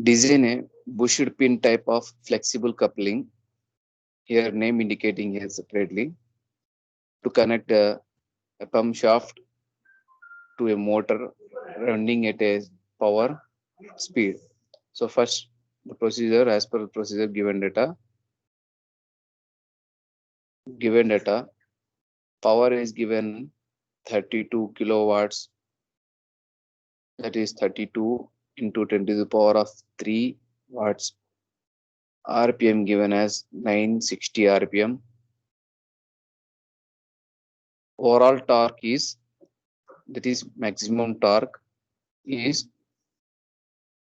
Design a bushed pin type of flexible coupling, here name indicating here separately, to connect a pump shaft to a motor running at a power speed. So first the procedure, as per procedure, given data power is given 32 kilowatts, that is 32 into 10 to the power of 3 watts. RPM given as 960 RPM. Overall torque is, that is maximum torque is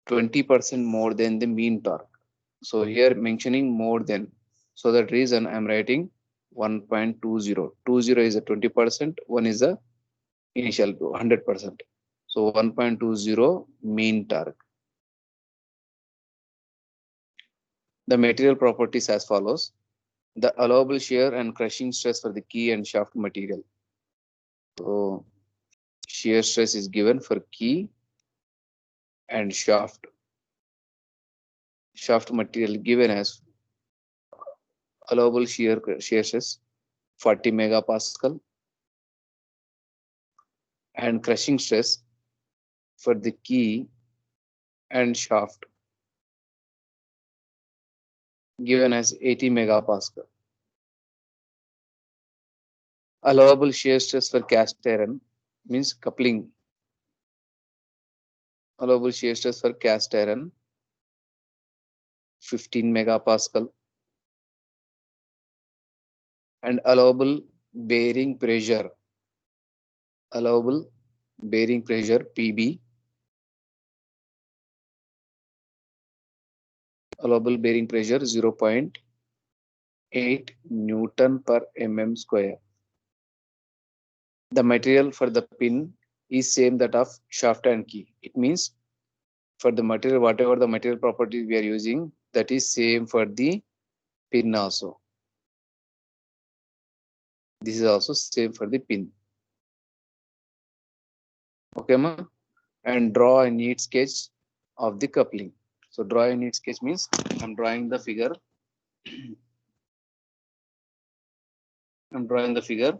20% more than the mean torque. So here mentioning more than, so that reason I'm writing 1.20. 20 is a 20%, one is a initial 100%. So 1.20 mean torque. The material properties as follows. The allowable shear and crushing stress for the key and shaft material. So shear stress is given for key and shaft. Shaft material given as allowable shear stress 40 megapascal and crushing stress for the key and shaft given as 80 megapascal. Allowable shear stress for cast iron means coupling. Allowable shear stress for cast iron 15 megapascal and allowable bearing pressure PB, allowable bearing pressure 0.8 Newton per mm square. The material for the pin is same that of shaft and key. It means for the material, whatever the material properties we are using, that is same for the pin also. This is also same for the pin. Okay, ma? And draw a neat sketch of the coupling. So draw a neat sketch means I'm drawing the figure. I'm drawing the figure.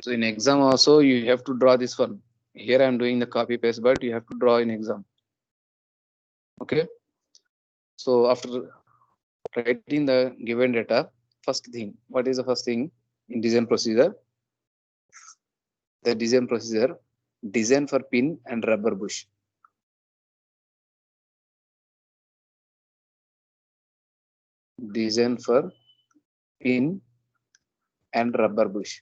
So in exam also you have to draw this one. Here I'm doing the copy paste, but you have to draw in exam. Okay. So after writing the given data, first thing, what is the first thing in design procedure? The design procedure, design for pin and rubber bush. Design for pin and rubber bush.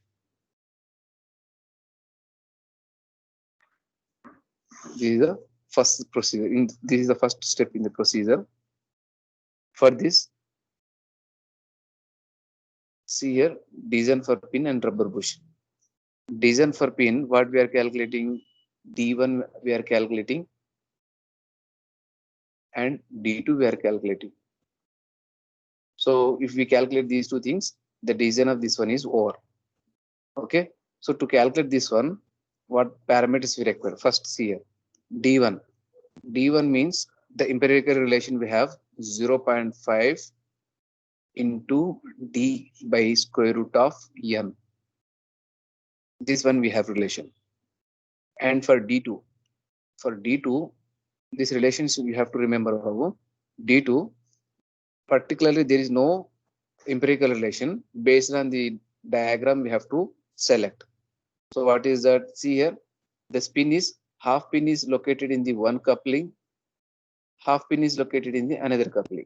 This is the first procedure. This is the first step in the procedure. For this, see here, design for pin and rubber bush. Design for pin, what we are calculating, D1 we are calculating and D2 we are calculating. So if we calculate these two things, the design of this one is over. Okay. So to calculate this one, what parameters we require? First see here, D1. D1 means the empirical relation we have 0.5 into D by square root of N. This one we have relation. And for D2, this relations you have to remember how D2, particularly there is no empirical relation. Based on the diagram we have to select. So what is that? See here, the spin is, half pin is located in the one coupling, half pin is located in the another coupling.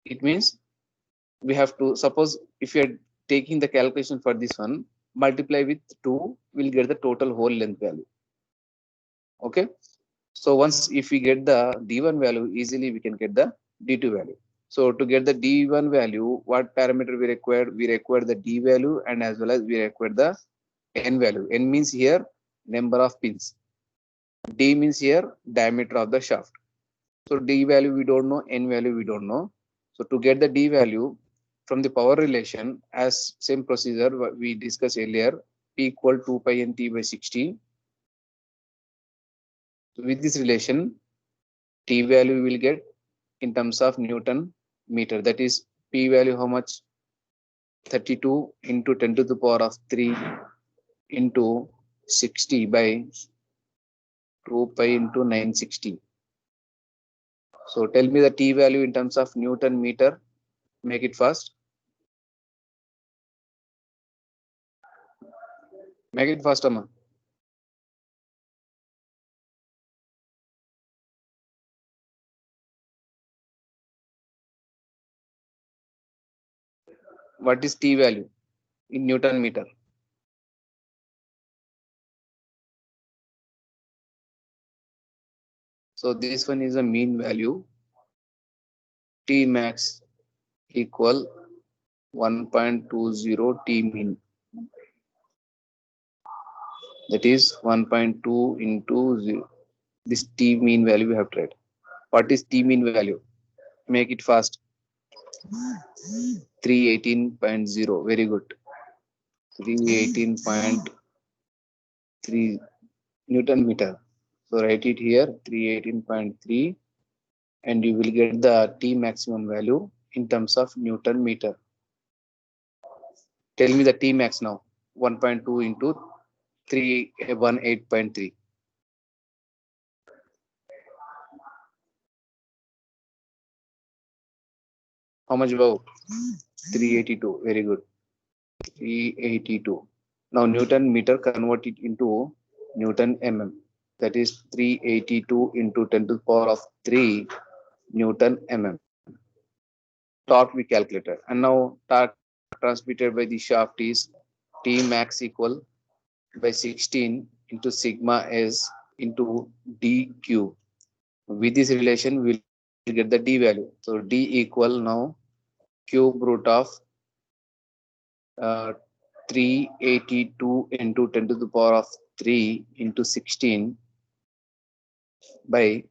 It means we have to, suppose if you are taking the calculation for this one, multiply with 2, we'll get the total hole length value. Okay. So once if we get the D1 value, easily we can get the D2 value. So to get the D1 value, what parameter we require? We require the D value and as well as we require the N value. N means here number of pins. D means here diameter of the shaft. So D value we don't know, N value we don't know. So to get the D value, from the power relation, as same procedure we discussed earlier, P equal 2 pi n T by 60. With this relation, T value we will get in terms of Newton meter. That is P value how much? 32 into 10 to the power of 3 into 60 by 2 pi into 960. So tell me the T value in terms of Newton meter. Make it fast. Make it fast, Amma. What is T value in Newton meter? So this one is a mean value. T max equal 1.20 T mean. That is 1.2 into 0. This T mean value we have tried. What is T mean value? Make it fast. 318.0. Very good. 318.3 Newton meter. So write it here 318.3 and you will get the T maximum value in terms of Newton meter. Tell me the T max now. 1.2 into 318.3. How much above? 382. Very good. 382. Now Newton meter, convert it into Newton mm. That is 382 into 10 to the power of 3 Newton mm. Torque we calculated. And now torque transmitted by the shaft is T max equal by 16 into sigma s into dq. With this relation, we will get the D value. So D equal now cube root of 382 into 10 to the power of 3 into 16 by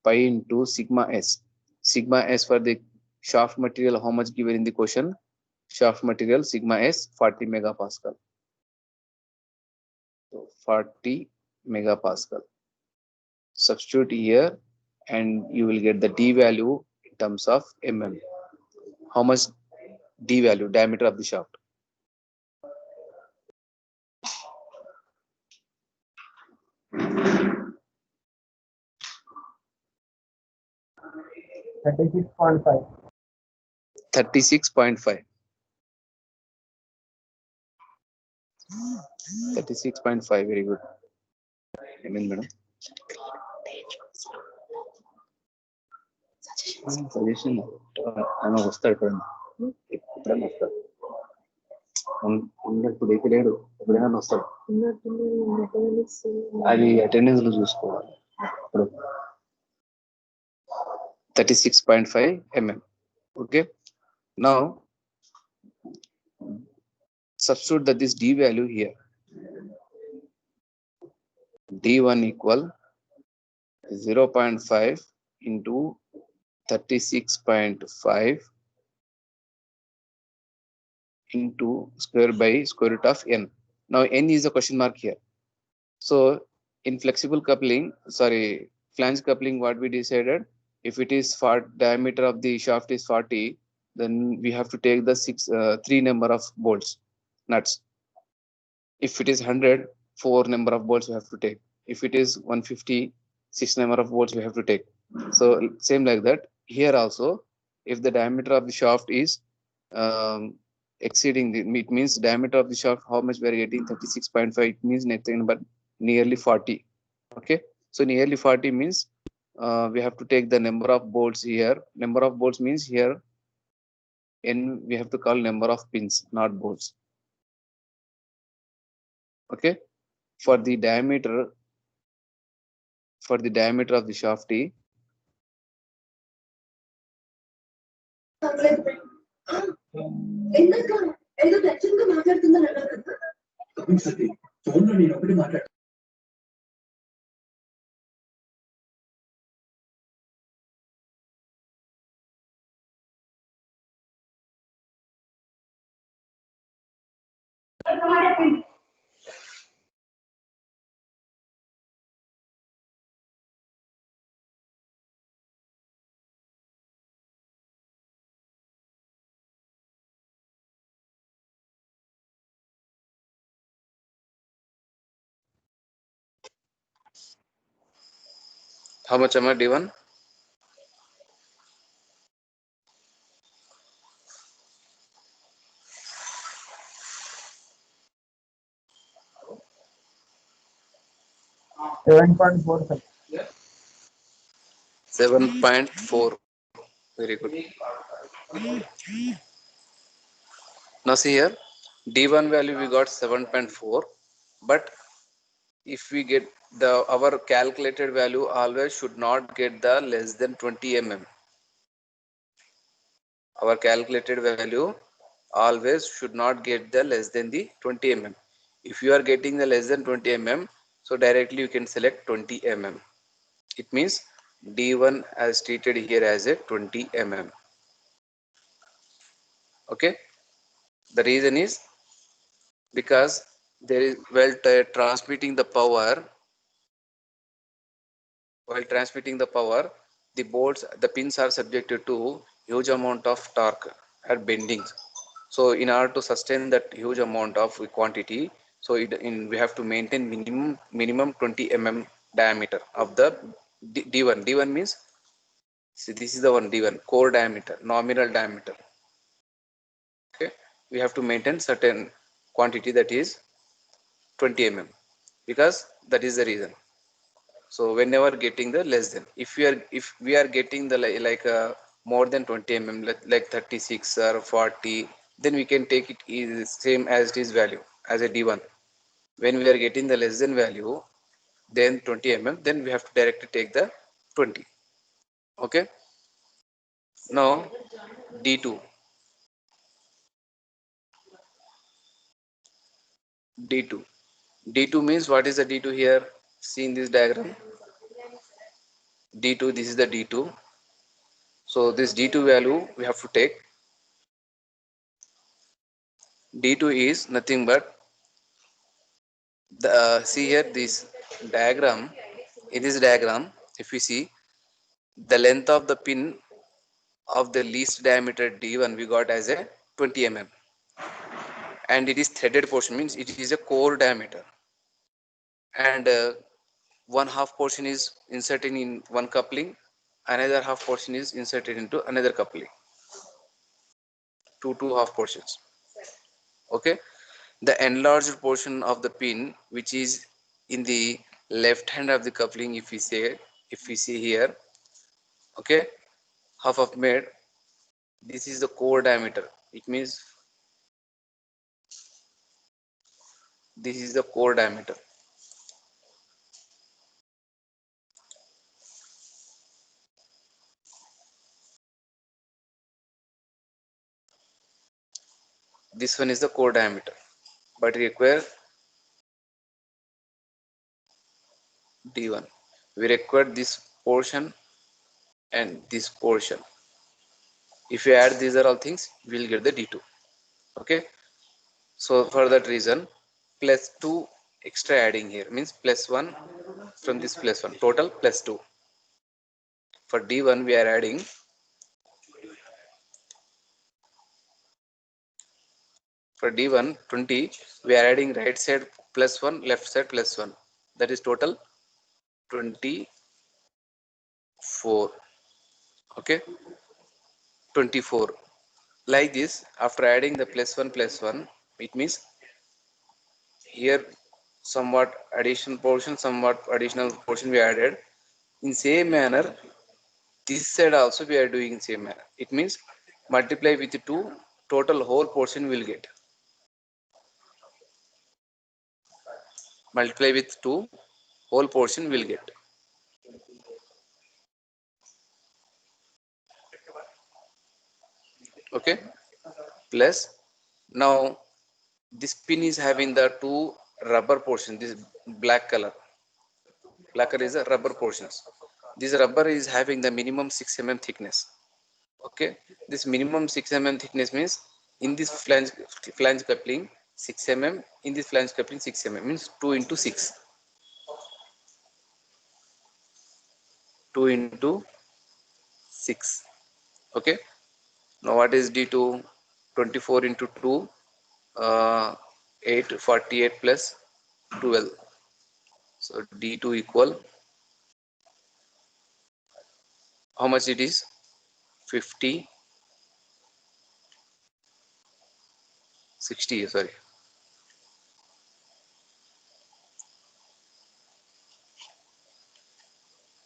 pi into sigma s. Sigma s for the shaft material, how much given in the question? Shaft material sigma s 40 megapascal. So 40 megapascal. Substitute here and you will get the D value in terms of mm. How much D value? Diameter of the shaft. $36.5. 36.5. 36.5. Very good. Amen, madam. Suggestion. I'm a hostel. ఇప్పుడు లేడు ఎప్పుడైనా వస్తాడు అది attendance లో చూసుకోవాలి ఇప్పుడు 36.5 mm. Okay, now substitute that this D value here. D1 equal 0.5 into 36.5 into square by square root of n. Now n is a question mark here. So in flexible coupling, flange coupling, what we decided, if it is diameter of the shaft is 40, then we have to take the 3 number of bolts, nuts. If it is 100, 4 number of bolts we have to take. If it is 150, 6 number of bolts we have to take. So same like that here also, if the diameter of the shaft is exceeding it means diameter of the shaft, how much we are getting? 36.5. It means nothing but nearly 40. Okay, so nearly 40 means we have to take the number of bolts here. Number of bolts means here n we have to call number of pins, not bolts. Okay, for the diameter of the shaft How much am I D1? 7.4. 7.4. Very good. Now see here, D1 value we got 7.4, but if we get our calculated value always should not get the less than 20 mm. Our calculated value always should not get the less than the 20 mm. If you are getting the less than 20 mm, so directly you can select 20 mm. It means D1 as treated here as a 20 mm. Okay. The reason is because there is while transmitting the power, the pins are subjected to huge amount of torque at bendings. So in order to sustain that huge amount of quantity, so we have to maintain minimum 20 mm diameter of the D1. D1 means, see, this is the one D1 core diameter, nominal diameter. Okay, we have to maintain certain quantity, that is 20 mm, because that is the reason. So whenever getting the less than, if we are getting the more than 20 mm, like 36 or 40, then we can take it is same as it is value as a D1. When we are getting the less than value, then 20 mm, then we have to directly take the 20. Okay. Now D2. D2. D2 means, what is the D2 here? See in this diagram. D2, this is the D2. So this D2 value we have to take. D2 is nothing but see here this diagram. In this diagram, if we see the length of the pin of the least diameter D1 we got as a 20 mm, and it is threaded portion, means it is a core diameter, and one half portion is inserted in one coupling, another half portion is inserted into another coupling, two half portions. Okay. The enlarged portion of the pin, which is in the left hand of the coupling, if we see here, okay, half of made, this is the core diameter. It means this is the core diameter. This one is the core diameter, but require D1. We require this portion and this portion. If you add these are all things, we will get the D2. Okay. So for that reason, plus 2 extra adding here means plus 1 from this plus 1, total plus 2. For D1 we are adding for D1 20, we are adding right side plus 1, left side plus 1. That is total 24. Okay, 24. Like this, after adding the plus 1, it means here somewhat additional portion we added. In same manner, this side also we are doing in same manner. It means multiply with 2, total whole portion will get. Multiply with 2, whole portion will get. Okay. Plus, now this pin is having the 2 rubber portion, this black color is a rubber portions. This rubber is having the minimum 6 mm thickness. Okay, this minimum 6 mm thickness means in this flange coupling, 6 mm. In this flange coupling 6 mm means 2 into 6. 2 into 6. Okay. Now what is D2? 24 into 2, 8, 48 plus 12. So D2 equal, how much it is? 50, 60, sorry.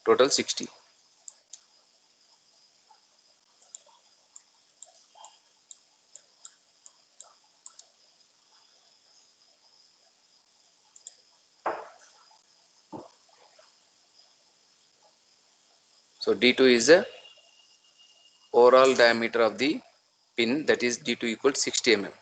Total 60. So D2 is the overall diameter of the pin, that is D2 equal to 60 mm.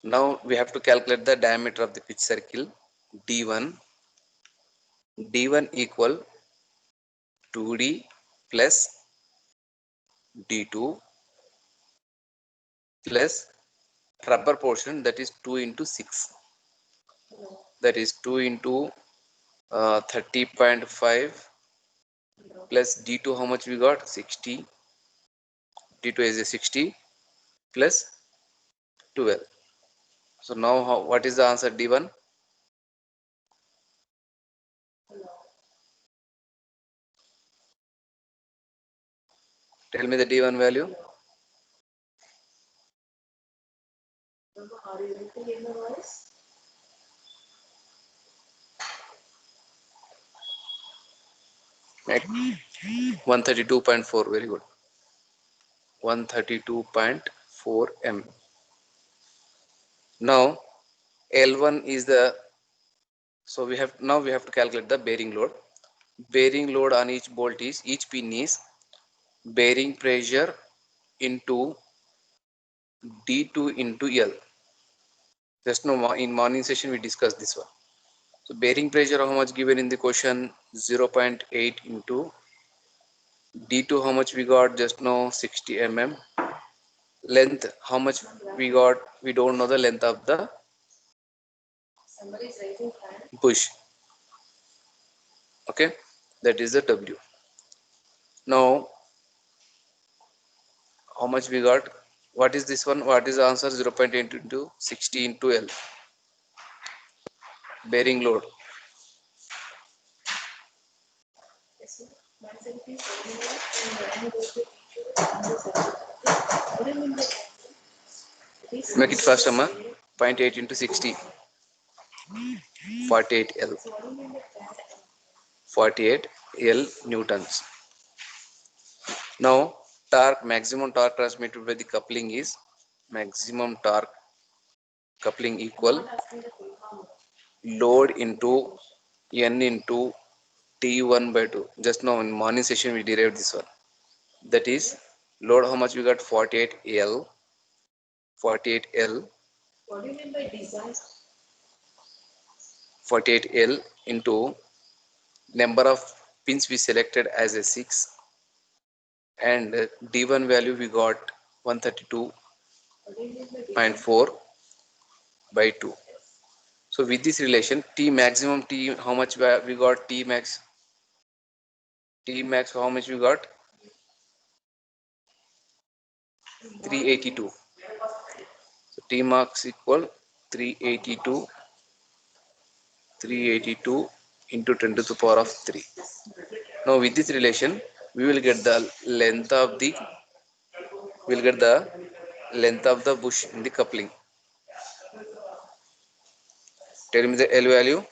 Now we have to calculate the diameter of the pitch circle D1. D1 equal 2D plus D2 plus rubber portion, that is 2 into 6. That is 2 into 30.5 plus D2, how much we got? 60. D2 is a 60 plus 12. So now what is the answer? D1? Tell me the D1 value. Are you able to hear my voice? Right. 132.4. Very good. 132.4 m. Now L1 is the, so we have to calculate the bearing load. Bearing load on each bolt is, each pin is bearing pressure into D2 into L. Just now in morning session we discussed this one. So bearing pressure how much given in the question? 0.8 into D2, how much we got just now? 60 mm. Length how much we got? We don't know the length of the Somebody is raising hand. bush. Okay, that is the W. Now how much we got? What is this one? What is the answer? 0.8 into 60 into L. Bearing load. Yes, sir. Myself is holding up and when you go to teacher and the subject. What do you mean by that? It is Make it fast, Amma. somebody 0.8 into 60. 48 L. so what do you mean by that? 48 L newtons. Now torque, maximum torque transmitted by the coupling is, maximum torque coupling I'm equal not asking the full form. load into N into T1 by 2. Just now in morning session we derived this one. That is load how much we got? 48 L. 48 L. What do you mean by design? 48 L into number of pins we selected as a 6, and D1 value we got What do you mean by 132.4 design? by 2. So with this relation, T maximum, T how much we got? T max, T max how much we got? 382. So T max equal 382, 382 into 10 to the power of 3. Now with this relation, we will get the length of the, we'll get the length of the bush in the coupling. Tell me the L value.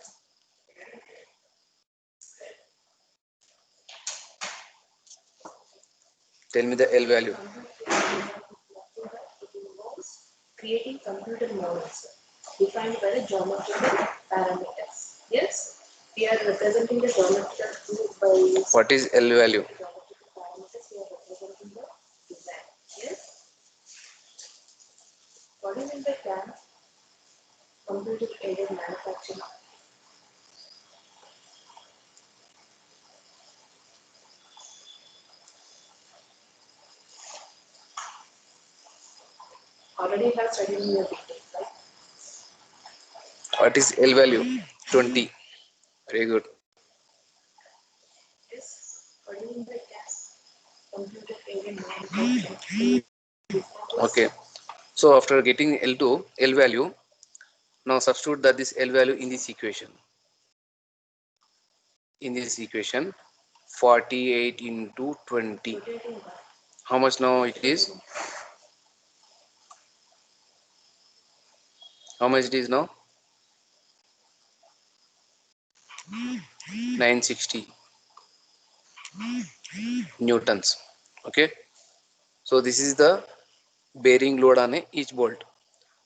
Tell me the L value. It involves creating computer models defined by the geometrical parameters. Yes, we are representing the geometrical proof by What is L value? geometrical parameters. We are representing the design. Yes, what do you mean by CAM? Computer aided manufacturing. already have studied in your detail, right? What is L value? 20. Very good. Yes, studying the gas computed area non-function. Okay. So after getting L2, L value, now substitute that this L value in this equation. In this equation, 48 into 20. How much now it is? How much it is now? 960 newtons. Okay. So this is the bearing load on each bolt.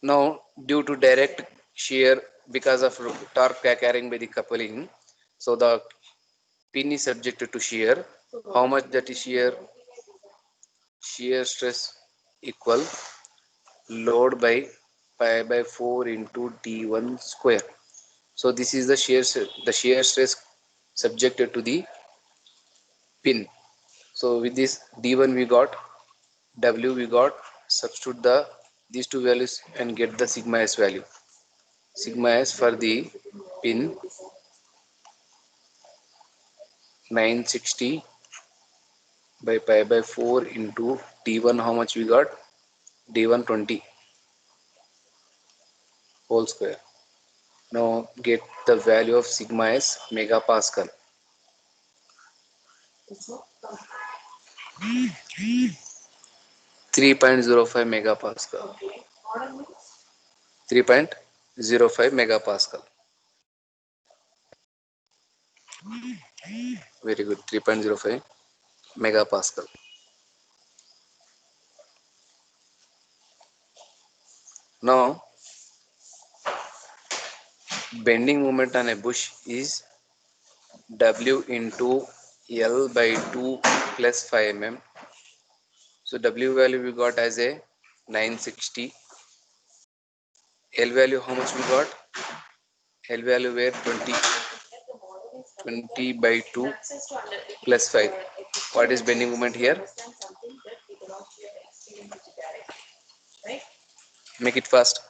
Now, due to direct shear because of torque carrying by the coupling, so the pin is subjected to shear. How much that is shear? Shear stress equal load by pi by 4 into d1 square. So this is the shear stress subjected to the pin. So with this d1 we got, w we got, substitute these two values and get the sigma s value. Sigma s for the pin 960 by pi by 4 into d1. How much we got? d1 20 whole square. Now get the value of sigma s megapascal. 3.05 megapascal. Okay. Model means 3.05 megapascal. Very good. 3.05 megapascal. Now bending moment on a bush is W into L by 2 plus 5 mm. So W value we got as a 960. L value how much we got? L value were 20. 20 by 2 plus 5. What is bending moment here? understand something that we cannot share the experience with you directly, right? Make it fast.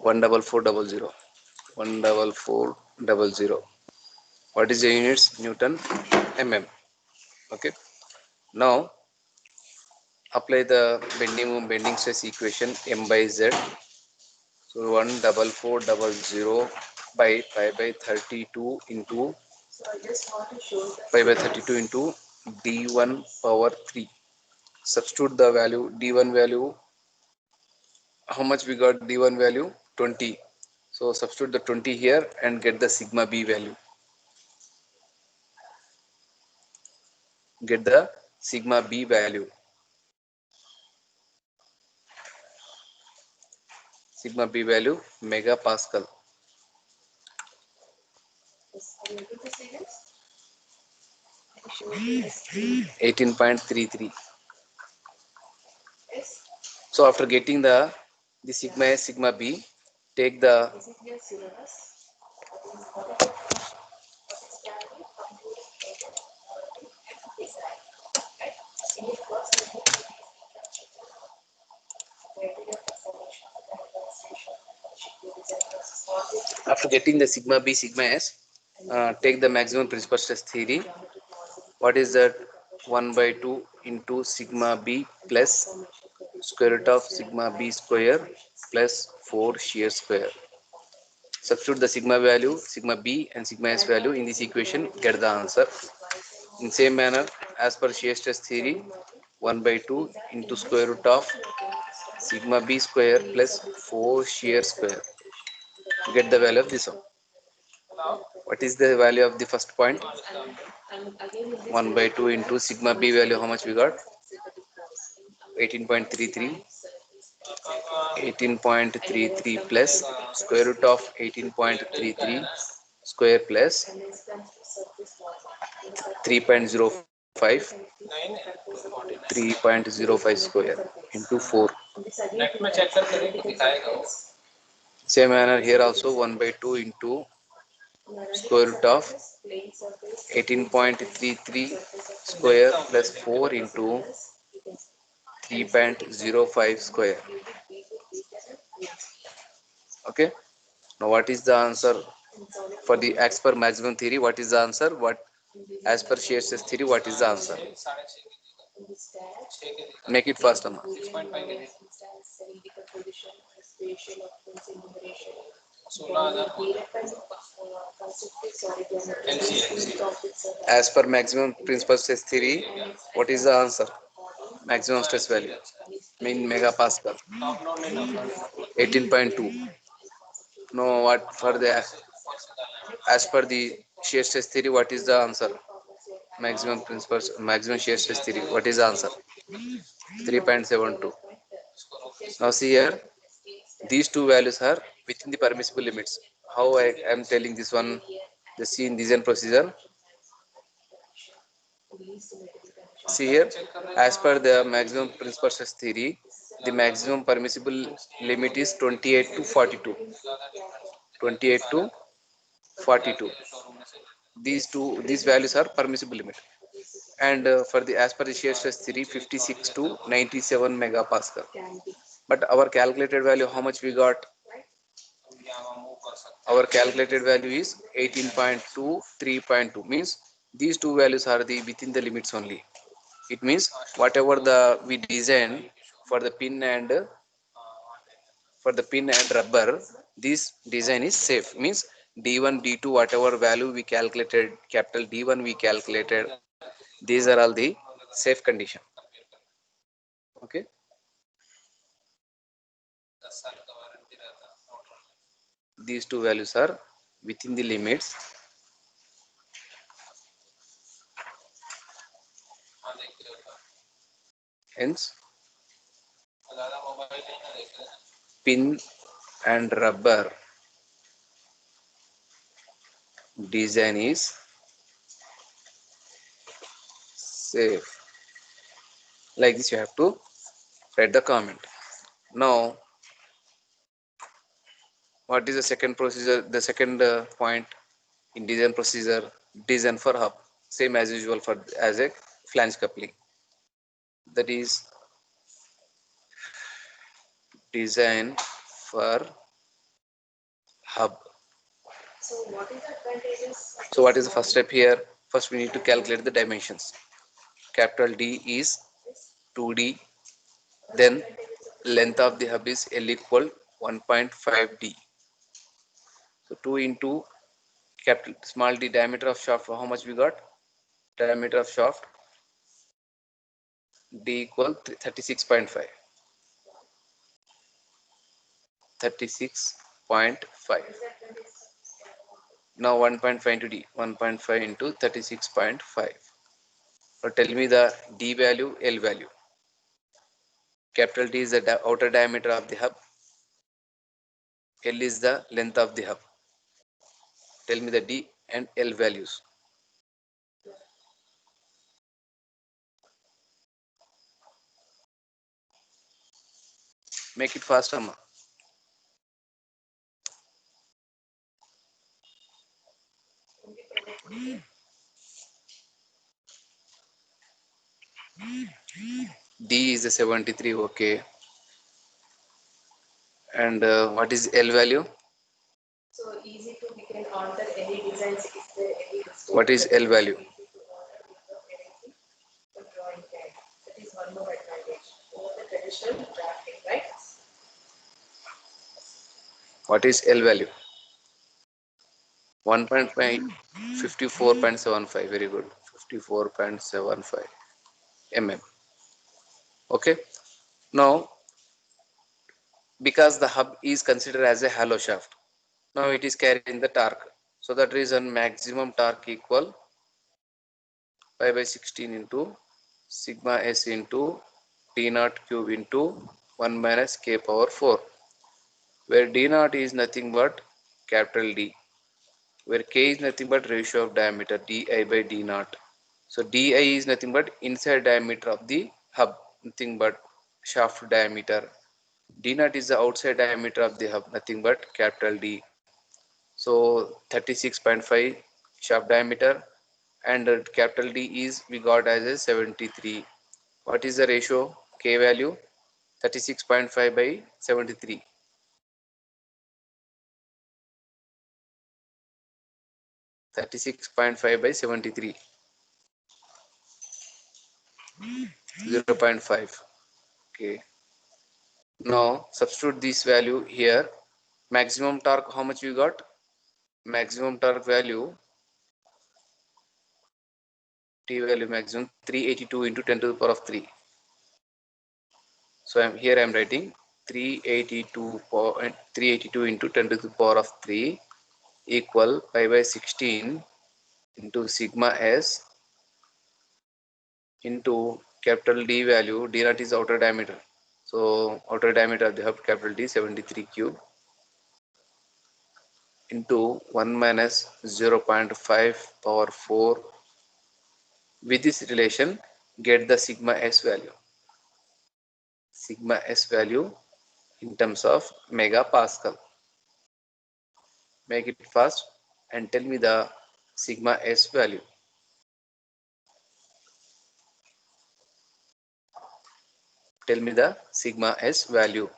One double four double zero. 14400. What is the units? Newton mm. Okay. Now apply the bending stress equation m by z. So 14400 by pi by 32 into So I just want to show that pi by 32 into d1 power 3. Substitute the value d1 value. How much we got d1 value? 20. So substitute the 20 here and get the sigma b value. Get the sigma b value. Sigma b value megapascal. yes, are you able to see this? I show you the screen. 18.33. Yes, So after getting the sigma a sigma b, take the is it your syllabus? What is can be computed area design, right? In the first level, criteria for formation of the demonstration should be design process. All this after getting the sigma b sigma s, take the maximum principal stress theory. geometric model What is that? 1 by 2 into sigma b plus transformation could be square root of sigma b square plus 4 shear square. Substitute the sigma b and sigma s value in this equation, get the answer. In same manner, as per shear stress theory, 1 by 2 into square root of sigma b square plus 4 shear square. Get the value of this one. What is the value of the first point? and again in this 1 by 2 into sigma b value, how much we got? 18.33. 18.33 plus square root of 18.33 square plus 3.05 5 3.05 square into 4. Same manner here also 1 by 2 into square root of 18.33 square plus 4 into 3.05 square. Okay. Now what is the answer for the as per maximum theory? What is the answer? What as per shear stress theory? What is the answer? Make it fast, Amma. As per maximum principal stress theory, what is the answer? Maximum stress value in megapascal 18.2. No, what for the as per the shear stress theory, what is the answer? Maximum principal maximum shear stress theory. What is the answer? 3.72. Now see here, these two values are within the permissible limits. How I am telling this one? The see in design procedure. See here, as per the maximum principal stress theory, the maximum permissible limit is 28 to 42. 28 to 42. These values are permissible limit. And for the as per the shear stress theory, 56 to 97 megapascal. But our calculated value, how much we got? Our calculated value is 18.2, 3.2. Means these two values are the within the limits only. It means whatever the we design for the pin and rubber, this design is safe. Means D1, D2, whatever value we calculated, capital D1 we calculated, these are all the safe condition. Okay. These two values are within the limits. Hence, pin and rubber design is safe. Like this, you have to write the comment. Now, what is the second procedure? The second point in design procedure, design for hub, same as usual for as a flange coupling. That is design for hub. So what is the first step here? First we need to calculate the dimensions. Capital D is 2D. Then length of the hub is L equal 1.5D. So 2 into capital small d diameter of shaft. How much we got? Diameter of shaft D equal 36.5. 36.5. Now 1.5 into D. 1.5 into 36.5. So tell me the D value, L value. Capital D is the outer diameter of the hub. L is the length of the hub. Tell me the D and L values. Make it fast, Amma. D is the 73, okay. And what is L value? So easy to we can alter any designs if there any mistake. What is L value? That is one more advantage over the traditional drafting, right? What is L value? 1.5, 54.75. Very good. 54.75 mm. Okay. Now, because the hub is considered as a hollow shaft, now it is carrying the torque. So that reason maximum torque equal pi by 16 into sigma s into d naught cube into 1 minus k power 4, where d naught is nothing but capital D, where k is nothing but ratio of diameter di by d naught. So di is nothing but inside diameter of the hub, nothing but shaft diameter. D naught is the outside diameter of the hub, nothing but capital D. So 36.5 shaft diameter, and capital D is we got as a 73. What is the ratio? K value 36.5 by 73. 36.5 by 73. 0.5. Okay. Now substitute this value here. Maximum torque, how much we got? Maximum torque value, T value maximum 382 into 10 to the power of 3. So I'm writing 382 into 10 to the power of 3 equal pi by 16 into sigma s into capital D value. D naught is outer diameter. So outer diameter of the hub, capital D 73 cube into 1 minus 0.5 power 4. With this relation, get the sigma s value. Sigma s value in terms of megapascal. Make it fast and tell me the sigma s value. Tell me the sigma s value.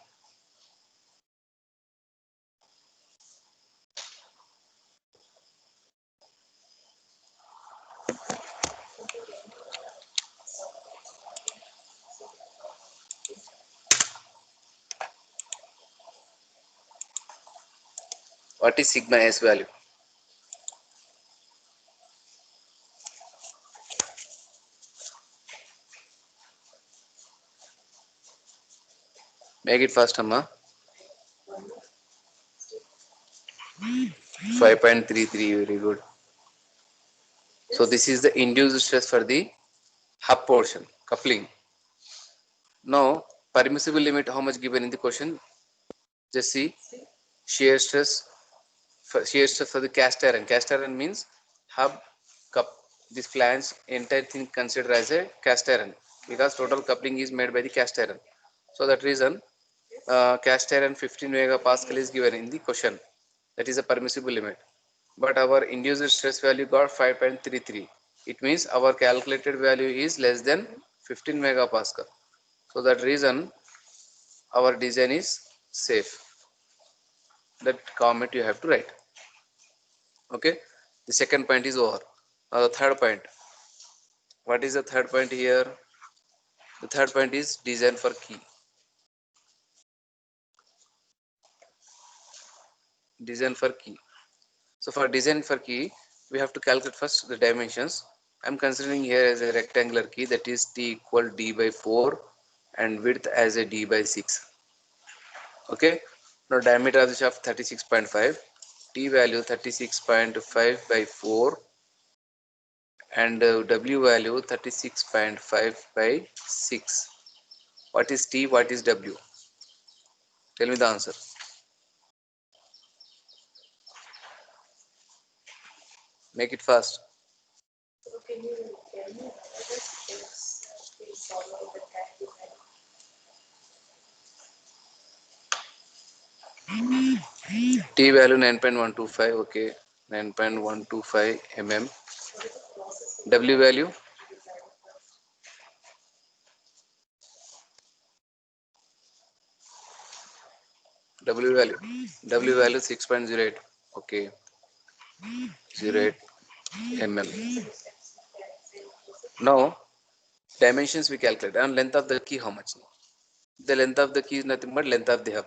What is sigma s value? Make it fast, Amma. 5.33, very good. So this is the induced stress for the hub portion, coupling. Now, permissible limit, how much given in the question? Just see, shear stress for the cast iron. Cast iron means hub, cup. This flange, entire thing considered as a cast iron because total coupling is made by the cast iron. So that reason, cast iron 15 megapascal is given in the question. That is a permissible limit. But our induced stress value got 5.33. It means our calculated value is less than 15 megapascal. So that reason our design is safe. That comment you have to write. Okay. The second point is over. Now the third point. What is the third point here? The third point is design for key. Design for key. So for design for key, we have to calculate first the dimensions. I'm considering here as a rectangular key, that is t equal d by 4 and width as a d by 6. Okay. Now diameter of the shaft 36.5, t value 36.5 by 4, and w value 36.5 by 6. What is t? What is w? Tell me the answer. Make it fast. So can you tell me what are the steps we follow the practice? T value 9.125. Okay, 9.125 mm. What is the process we W follow value to design first? W value 6.08. Okay, 08 mm. What are the steps we can design process? Now dimensions we calculate, and length of the key how much? The length of the key is nothing but length of the hub.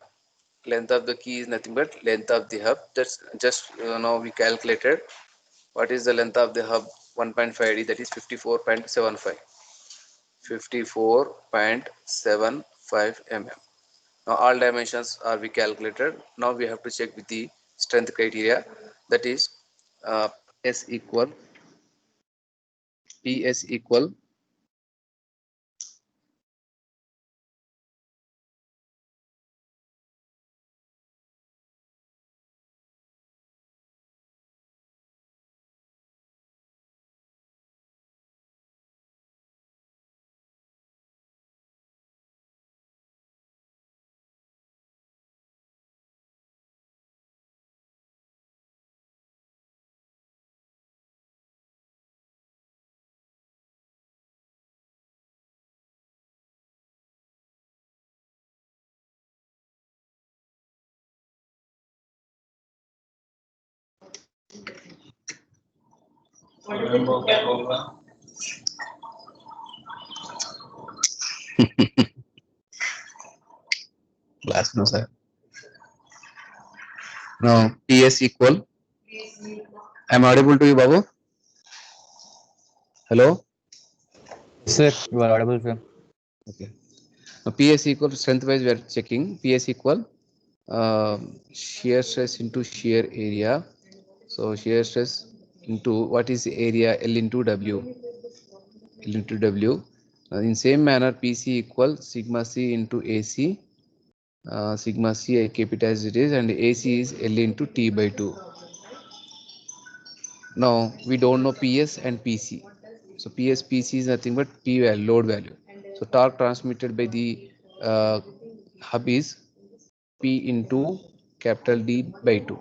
Length of the key is nothing but length of the hub. That's just now we calculated. What is the length of the hub? 1.5 d, that is 54.75. 54.75 mm. Now all dimensions are we calculated. Now we have to check with the strength criteria, that is S equal PS equal Class no sir. Now PS equal. I'm audible to you, Babu. Hello. Sir, you are audible, sir. Okay. Now PS equal strength wise we are checking. PS equal shear stress into shear area. So shear stress into what is the area L into W. L into W. In same manner, PC equal sigma C into AC. Sigma C I keep it as it is, and AC is L into T by 2. Now we don't know PS and PC. So PS PC is nothing but P value, load value. So torque transmitted by the hub is P into capital D by 2.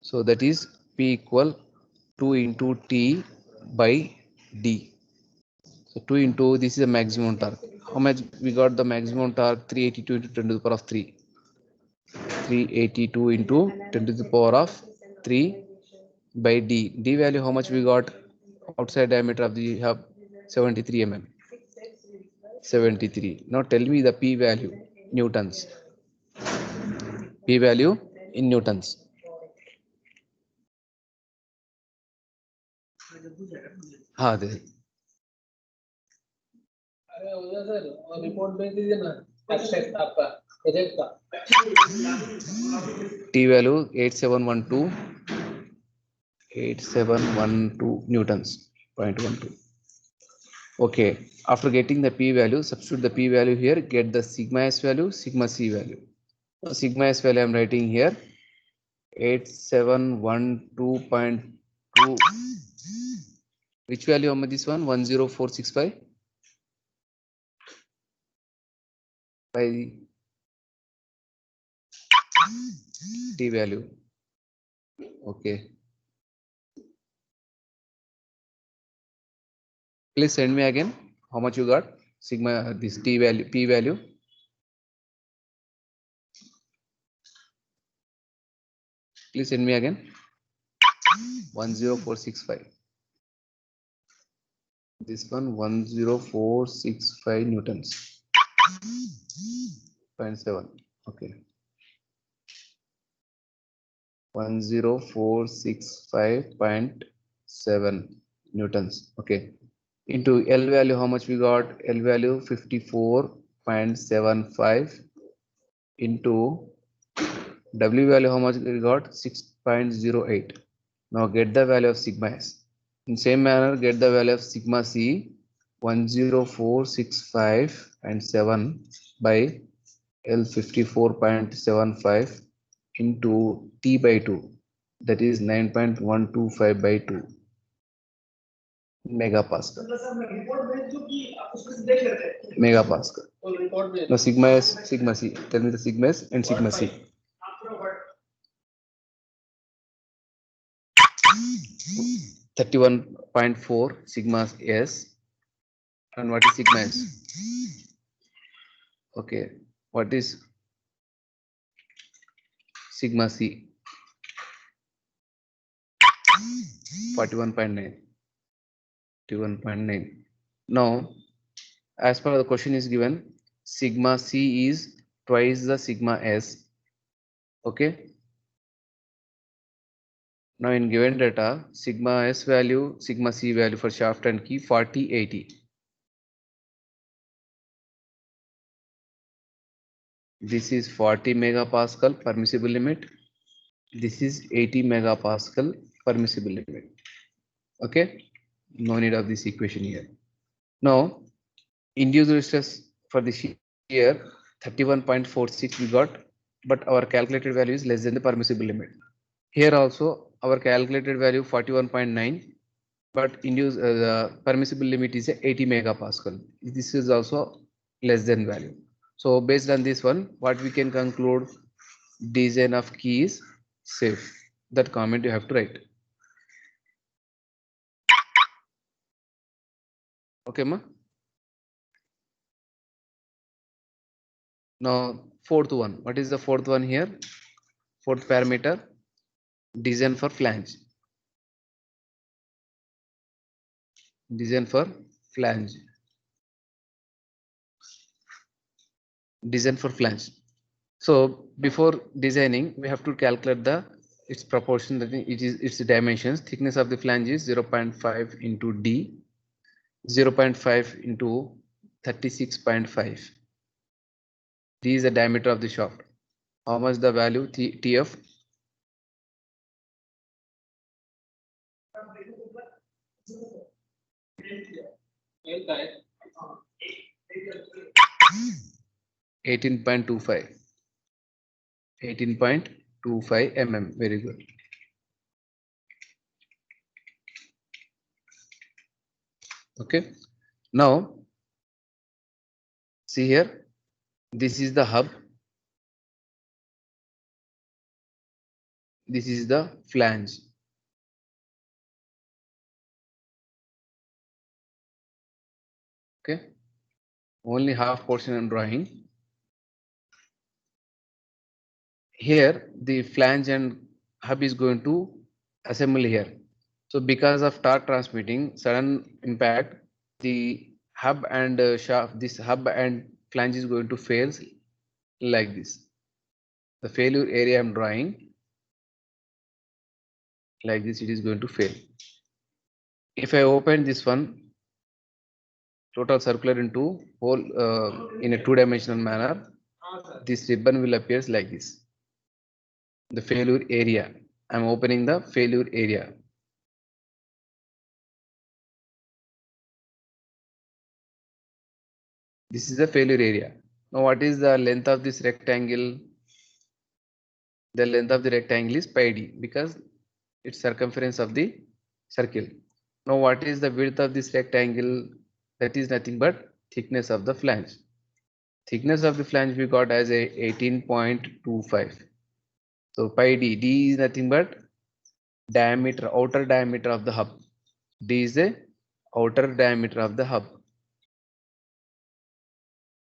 So that is P equal 2 into T by D. So 2 into this is the maximum torque. How much we got the maximum torque? 382 into 10 to the power of 3. 382 into 10 to the power of 3 by D. D value how much we got? Outside diameter of the hub 73 mm. 73. Now tell me the P value newtons. P value in newtons. हाँ दे report भेज दीजिए ना आपका project का T value 8712 newtons 0.12. Okay, after getting the P value, substitute the P value here, get the sigma S value, sigma C value. So sigma S value I'm writing here 8712.2. Which value on this one? 10465 by T value. Okay. Please send me again how much you got sigma this T value P value. Please send me again 10465. This one 10465 newtons. 0.7. Okay. 10465.7 newtons. Okay. Into L value, how much we got? L value 54.75 into W value, how much we got? 6.08. Now get the value of sigma S. In same manner, get the value of sigma C 10465.7 by L 54.75 into T by 2, that is 9.125 by 2 megapascal. Megapascal. Now sigma S, sigma C. Tell me the sigma S and sigma C. 31.4 sigma S. And what is sigma S? Okay, what is sigma C? 41.9. 41.9. Now, as per the question is given, sigma C is twice the sigma S. Okay. Now in given data, sigma S value, sigma C value for shaft and key 40, 80. This is 40 megapascal permissible limit. This is 80 megapascal permissible limit. Okay. No need of this equation here. Now, induced stress for the shear 31.46 we got, but our calculated value is less than the permissible limit. Here also our calculated value 41.9, but induced the permissible limit is 80 megapascal. This is also less than value. So based on this one, what we can conclude, design of key is safe. That comment you have to write. Okay, ma. Now fourth one. What is the fourth one here? Fourth parameter, design for flange. Design for flange. Design for flange. So before designing, we have to calculate its proportion, that is its dimensions. Thickness of the flange is 0.5 into D, 0.5 into 36.5. D is the diameter of the shaft. How much the value TF? ಹೇಳ್ತಾರೆ 18.25. 18.25 mm. Very good. Okay. Now see here. This is the hub. This is the flange. Okay. Only half portion I'm drawing. Here the flange and hub is going to assemble here. So because of torque transmitting sudden impact, the hub and shaft, this hub and flange is going to fail like this. The failure area I'm drawing like this, it is going to fail. If I open this one, total circular into whole in a two-dimensional manner, this ribbon will appear like this. The failure area. I'm opening the failure area. This is the failure area. Now what is the length of this rectangle? The length of the rectangle is pi d, because it's circumference of the circle. Now what is the width of this rectangle? That is nothing but thickness of the flange. Thickness of the flange we got as a 18.25. So pi d, d is nothing but diameter, outer diameter of the hub. D is the outer diameter of the hub.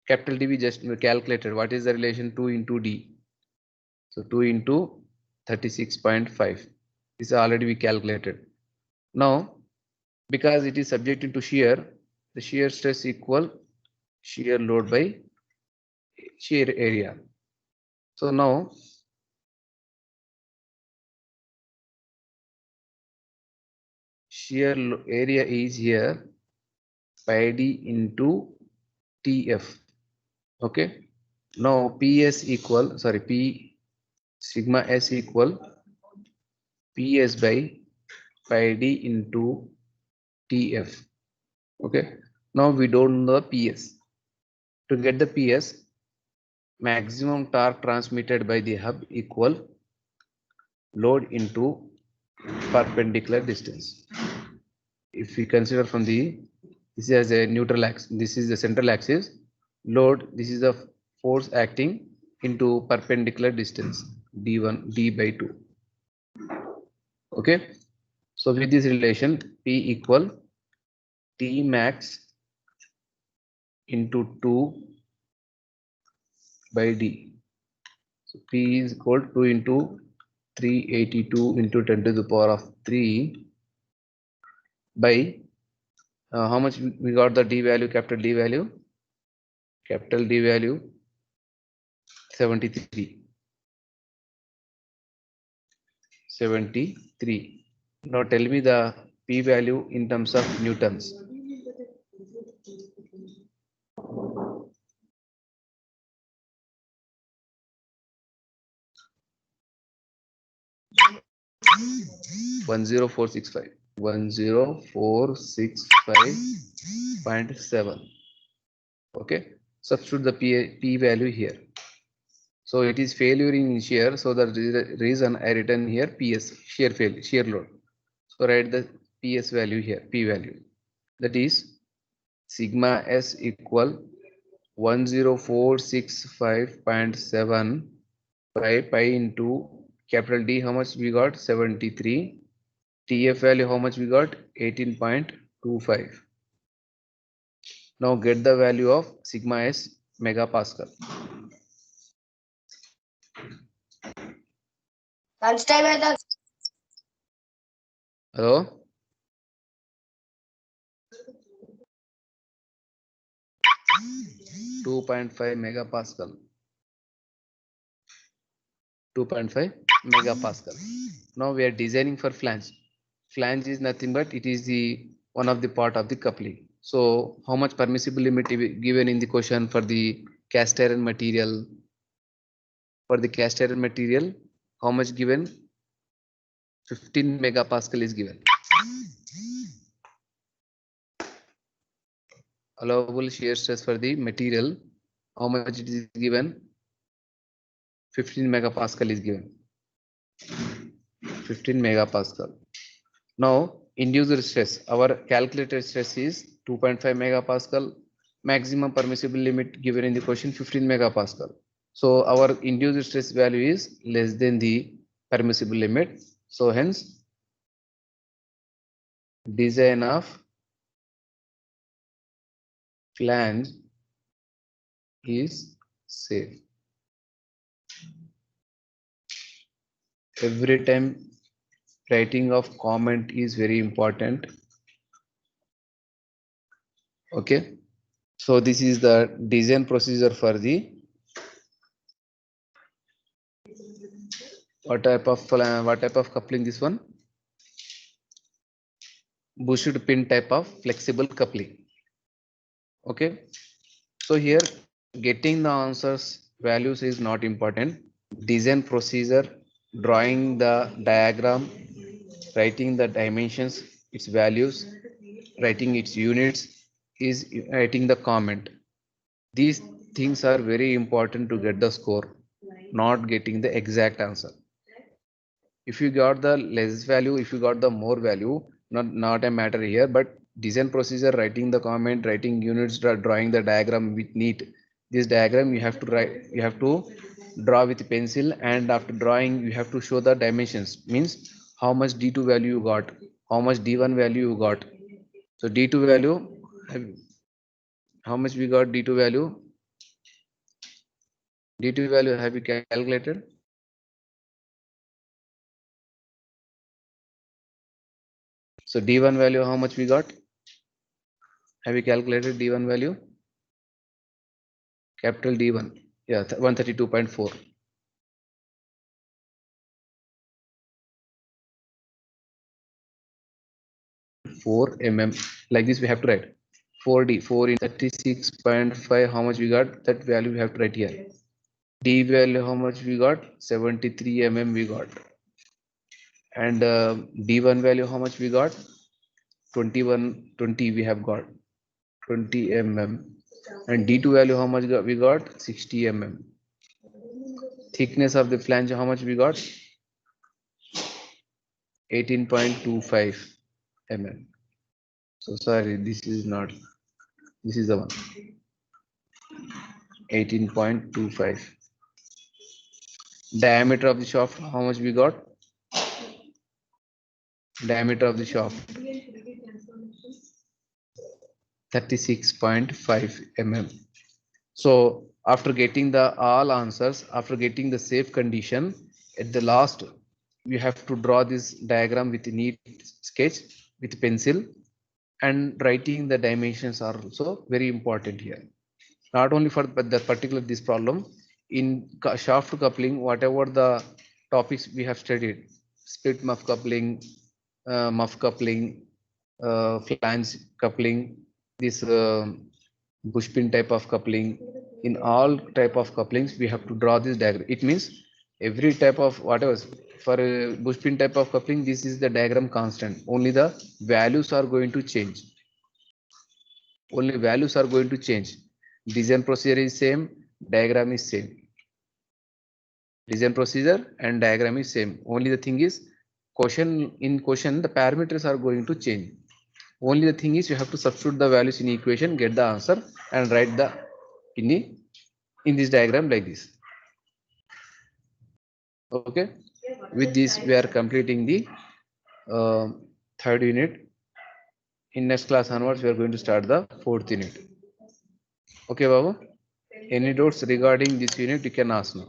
Capital D we just calculated. What is the relation? 2 into D. So 2 into 36.5. This already we calculated. Now, because it is subjected to shear, the shear stress equal shear load by shear area. So now, shear area is here pi d into TF. Okay. Now PS equal, sorry, P sigma S equal PS by pi d into TF. Okay. Now we don't know the PS. To get the PS, maximum torque transmitted by the hub equal load into perpendicular distance. If we consider from the, this is a neutral axis, this is the central axis, load, this is the force acting into perpendicular distance d1 d by 2. Okay. So with this relation, P equal T max into 2 by D. So P is equal to 2 into 382 into 10 to the power of 3 by how much we got the D value, capital D value? Capital D value 73. 73. Now tell me the P value in terms of newtons. One 10465.7. Okay, substitute the P value here. So it is failure in shear, so the reason I written here PS, shear failure, shear load. So write the PS value here, P value, that is sigma S equal 10465.7 by pi into capital D. How much we got? 73. TF value how much we got? 18.25. Now get the value of sigma S megapascal. Lunchtime at Hello? 2.5 megapascal. 2.5 megapascal. Now we are designing for flange. Flange is nothing but it is the one of the part of the coupling. So how much permissible limit given in the question for the cast iron material? For the cast iron material, how much given? 15 megapascal is given. Allowable shear stress for the material, how much it is given? 15 megapascal is given. 15 megapascal. Now induced stress, our calculated stress is 2.5 megapascal. Maximum permissible limit given in the question 15 megapascal. So our induced stress value is less than the permissible limit. So hence design of flange is safe. Every time writing of comment is very important. Okay, so this is the design procedure for the what type of coupling? This one, bushed pin type of flexible coupling. Okay, so here getting the answers values is not important. Design procedure, drawing the diagram, writing the dimensions, its values, writing its units, is writing the comment. These things are very important to get the score, not getting the exact answer. If you got the less value, if you got the more value, not a matter here, but design procedure, writing the comment, writing units, drawing the diagram with neat. This diagram you have to write, you have to draw with pencil, and after drawing you have to show the dimensions, means how much D2 value you got, how much D1 value you got. So D2 value, how much we got D2 value? D2 value have you calculated? So D1 value, how much we got? Have you calculated D1 value? Capital D1, yeah, 132.4. 4 mm, like this we have to write 4D, 4 in 36.5, how much we got? That value we have to write here. D value, how much we got? 73 mm we got. And D1 value, how much we got? 20 we have got 20 mm. And D2 value, how much we got? 60 mm. Thickness of the flange, how much we got? 18.25 mm. So sorry, this is not, this is the one. 18.25. Diameter of the shaft, how much we got? Diameter of the shaft, 36.5 mm. So after getting the all answers, after getting the safe condition, at the last you have to draw this diagram with a neat sketch with pencil, and writing the dimensions are also very important here. Not only for the particular this problem, in shaft coupling, whatever the topics we have studied, split muff coupling, flange coupling, this bush pin type of coupling, in all type of couplings we have to draw this diagram. It means every type of whatever, for a bush pin type of coupling, this is the diagram constant, only the values are going to change. Only values are going to change. Design procedure is same, diagram is same. Design procedure and diagram is same. Only the thing is, in question the parameters are going to change. Only the thing is you have to substitute the values in equation, get the answer, and write the in this diagram like this. Okay. With this we are completing the third unit. In next class onwards we are going to start the fourth unit. Okay, Babu. Any doubts regarding this unit you can ask now.